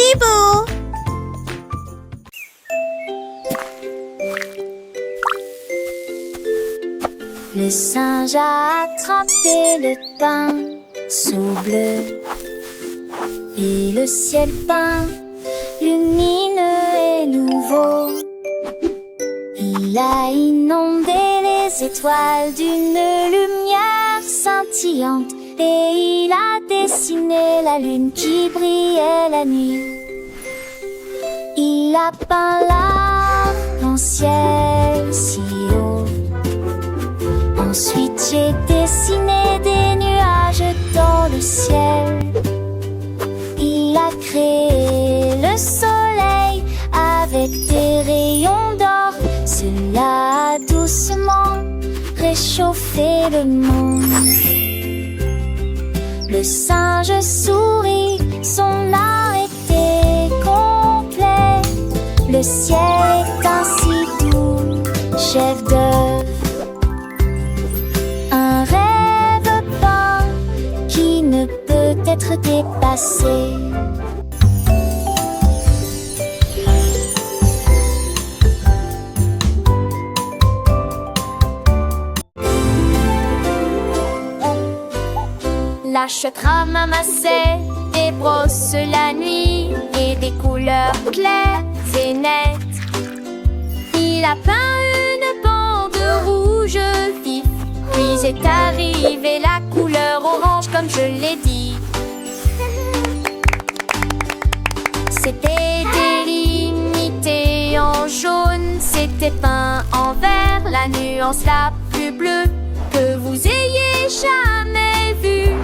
Bibou. Le singe a attrapé le pinceau bleu et le ciel peint lumineux et nouveau. Il a inondé les étoiles d'une lumière scintillante et il a dessiné la lune qui brillait la nuit. Il a peint l'arc-en-ciel si haut. Ensuite j'ai dessiné des nuages dans le ciel. Il a créé le soleil avec des rayons d'or. Cela a doucement réchauffé le monde. Le singe sourit, son art était complet. Le ciel est ainsi doux, chef d'œuvre. Un rêve peint qui ne peut être dépassé. La chouette ramassait des brosses la nuit et des couleurs claires et nettes. Il a peint une bande rouge vif, puis est arrivée la couleur orange comme je l'ai dit. C'était délimité en jaune, c'était peint en vert, la nuance la plus bleue que vous ayez jamais vue.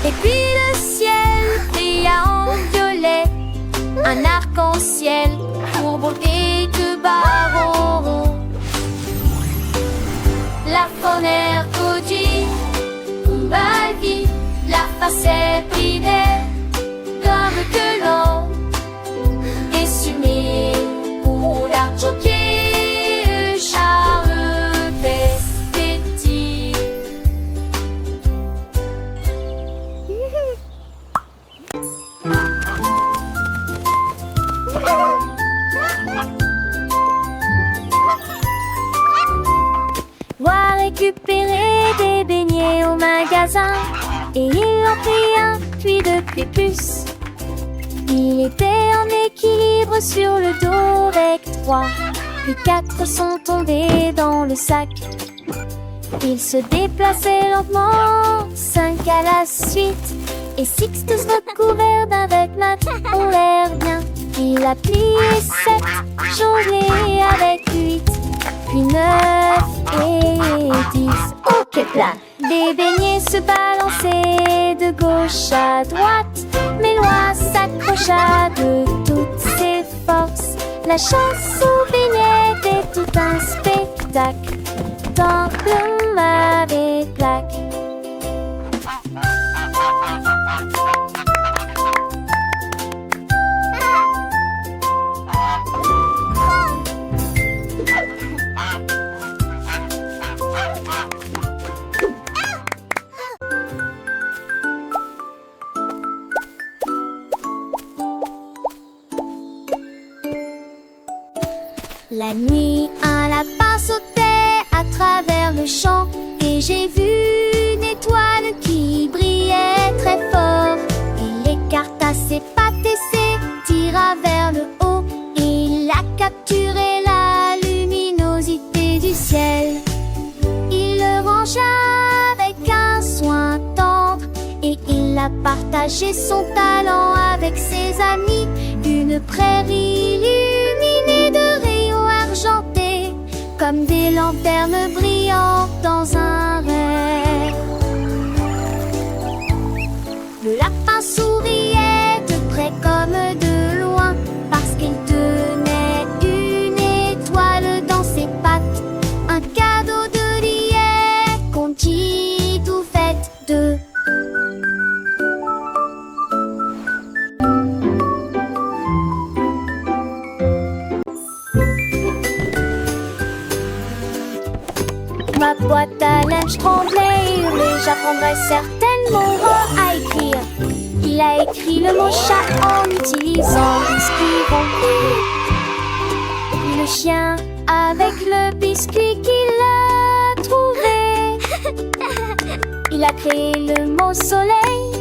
Et puis le ciel brilla en violet, un arc-en-ciel courbé de barreaux ronds. La faune codie, Kumbagi, la face brillait comme de l'or. Dessumé pour l'argent qui charme petit. Va récupérer des beignets au magasin et il en prit un, puis deux plus. Il était en équilibre sur le dos recto, puis 4 sont tombés dans le sac. Il se déplaçait lentement, 5 à la suite, et Sixte recouvert d'un vêtement ont l'air bien. Il a plié 7, jonglé avec 8, puis 9 et 10. Ok plat. Des beignets se balançaient de gauche à droite, mais Loa s'accrocha de toutes ses forces. La chasse aux beignets était tout un spectacle, tant que m'avait plaque. La nuit, un lapin sautait à travers le champ et j'ai vu une étoile qui brillait très fort. Il écarta ses pattes et s'étira vers le haut. Il a capturé la luminosité du ciel. Il le rangea avec un soin tendre et il a partagé son talent avec ses amis. Une prairie illuminée de rayons argentés, comme des lanternes brillantes dans un rêve. Le lapin souriait de près comme de loin, parce qu'il tenait une étoile dans ses pattes. Un cadeau de liet qu'on dit tout fait de. Ma boîte à linge tremblait et hurlait, j'apprendrai certainement à écrire. Il a écrit écrit le mot chat en utilisant biscuit rempli. Puis le chien avec le biscuit qu'il a trouvé. Il a créé le mot soleil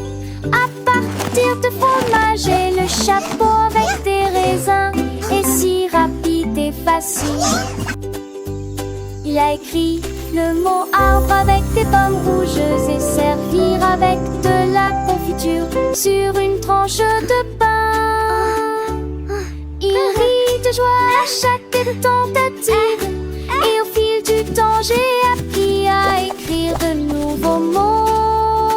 à partir de fromage et le chapeau avec des raisins est si rapide et facile. Il a écrit le mot arbre avec des pommes rouges et servir avec de la confiture sur une tranche de pain. Il rit de joie à chaque tentative et au fil du temps j'ai appris à écrire de nouveaux mots.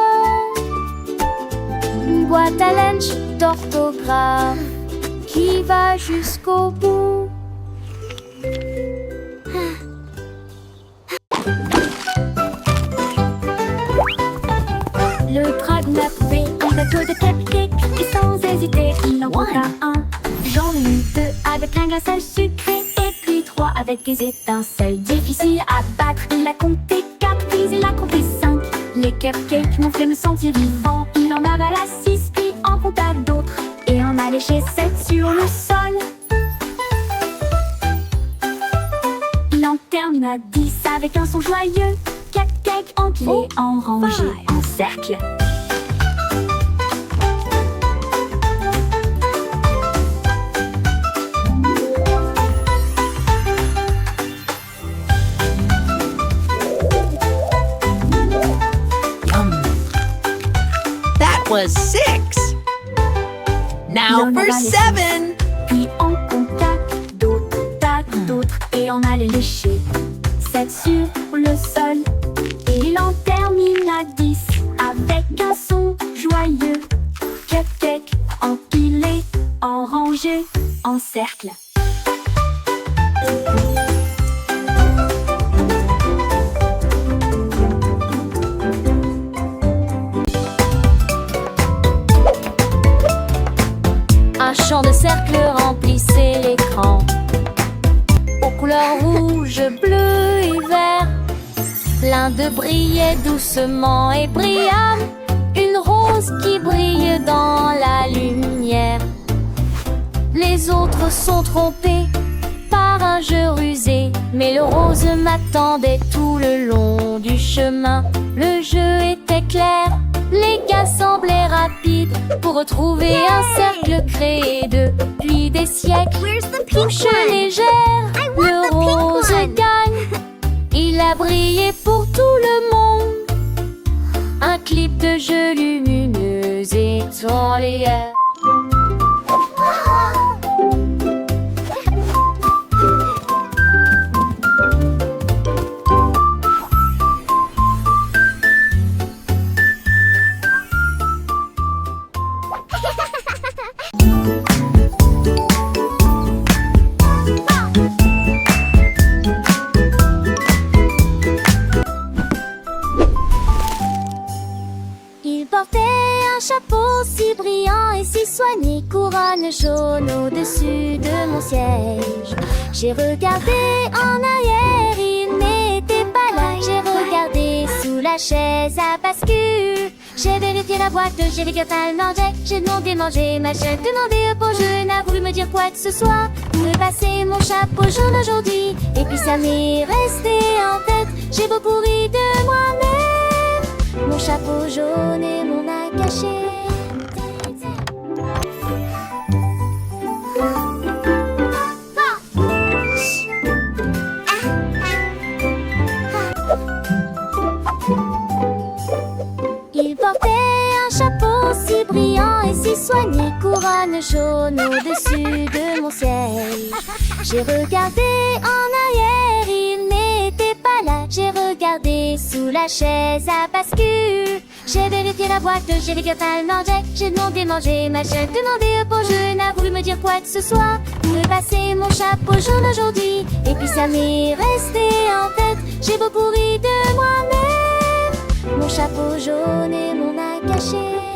Une boîte à lunch d'orthographe qui va jusqu'au bout. Le dragon a trouvé un bateau de cupcake et sans hésiter il en compta un. J'en ai eu deux avec un glaçage sucré et puis trois avec des étincelles difficiles à battre. Il a compté 4 puis il a compté 5. Les cupcakes m'ont fait me sentir vivant. Il en avala 6 puis en compta d'autres et en a léché 7 sur le sol. Il en termina 10 avec un son joyeux. Cupcakes empilés en rangées en cercle. That was 6. Now for 7. Puis on compta d'autres et on allait lécher 7 sur le sol. Et il en termina 10 avec un son joyeux. Cupcake empilé, en rangée, en cercle. Un champ de cercles remplissait l'écran aux couleurs rouge, bleu et vert. L'un d'eux brillait doucement et brillamment, une rose qui brille dans la lumière. Les autres sont trompés par un jeu rusé, mais le rose m'attendait tout le long du chemin. Le jeu était clair, les gars semblaient rapides pour retrouver un cercle créé depuis des siècles. Touche légère, le rose gagne. Il a brillé pour tout le monde. Un clip de jeu lumineux étend les airs. Il portait un chapeau si brillant et si soigné, couronne jaune au-dessus de mon siège. J'ai regardé en arrière, il n'était pas là. J'ai regardé sous la chaise à bascule. J'ai vérifié la boîte, j'ai vu que pas mangeait. J'ai demandé manger, ma chaîne demandé pour jeu, n'a voulu me dire quoi que ce soit. Me passer mon chapeau jaune aujourd'hui, et puis ça m'est resté en tête. J'ai beaucoup ri de moi-même. Mon chapeau jaune et mon œil caché. Il portait un chapeau si brillant et si soigné, couronne jaune au-dessus de mon siège. J'ai regardé en arrière, il n'était pas là. J'ai regardé sous la chaise à bascule. J'ai vérifié la boîte, j'ai vu que pas mangeait. J'ai demandé manger, ma chaîne demandé pour jeu, n'a voulu me dire quoi que ce soit. Me passer mon chapeau jaune aujourd'hui, et puis ça m'est resté en tête. J'ai beaucoup ri de moi-même. Mon chapeau jaune et mon œil caché.